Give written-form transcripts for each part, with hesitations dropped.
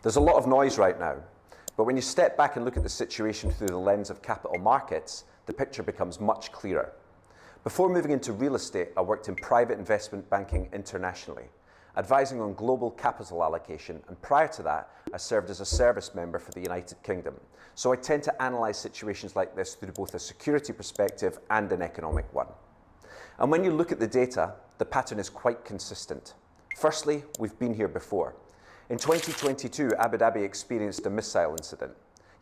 There's a lot of noise right now, but when you step back and look at the situation through the lens of capital markets, the picture becomes much clearer. Before moving into real estate, I worked in private investment banking internationally, advising on global capital allocation, and prior to that, I served as a service member for the United Kingdom. So I tend to analyse situations like this through both a security perspective and an economic one. And when you look at the data, the pattern is quite consistent. Firstly, we've been here before. In 2022, Abu Dhabi experienced a missile incident.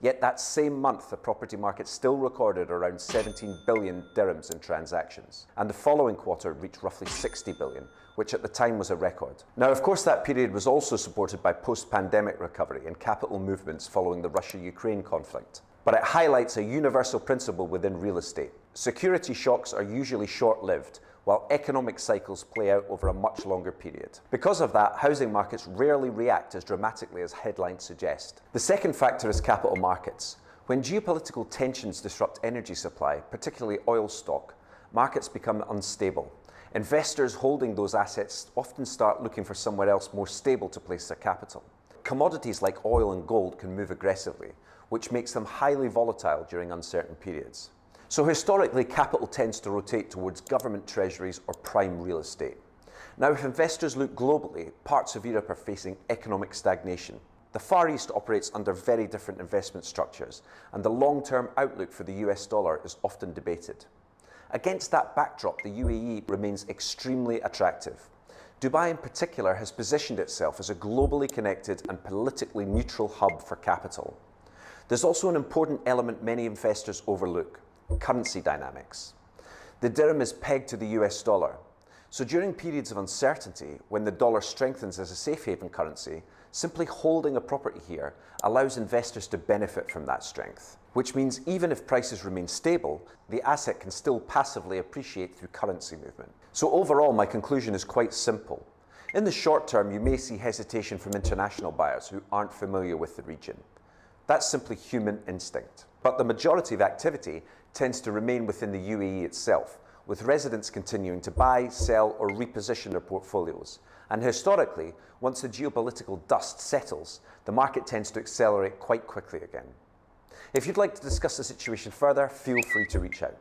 Yet that same month, the property market still recorded around 17 billion dirhams in transactions. And the following quarter reached roughly 60 billion, which at the time was a record. Now, of course, that period was also supported by post-pandemic recovery and capital movements following the Russia-Ukraine conflict. But it highlights a universal principle within real estate. Security shocks are usually short-lived, while economic cycles play out over a much longer period. Because of that, housing markets rarely react as dramatically as headlines suggest. The second factor is capital markets. When geopolitical tensions disrupt energy supply, particularly oil stock, markets become unstable. Investors holding those assets often start looking for somewhere else more stable to place their capital. Commodities like oil and gold can move aggressively, which makes them highly volatile during uncertain periods. So historically, capital tends to rotate towards government treasuries or prime real estate. Now, if investors look globally, parts of Europe are facing economic stagnation. The Far East operates under very different investment structures, and the long-term outlook for the US dollar is often debated. Against that backdrop, the UAE remains extremely attractive. Dubai in particular has positioned itself as a globally connected and politically neutral hub for capital. There's also an important element many investors overlook: currency dynamics. The dirham is pegged to the US dollar. So during periods of uncertainty, when the dollar strengthens as a safe haven currency, simply holding a property here allows investors to benefit from that strength, which means even if prices remain stable, the asset can still passively appreciate through currency movement. So overall, my conclusion is quite simple. In the short term, you may see hesitation from international buyers who aren't familiar with the region. That's simply human instinct. But the majority of activity tends to remain within the UAE itself, with residents continuing to buy, sell, or reposition their portfolios. And historically, once the geopolitical dust settles, the market tends to accelerate quite quickly again. If you'd like to discuss the situation further, feel free to reach out.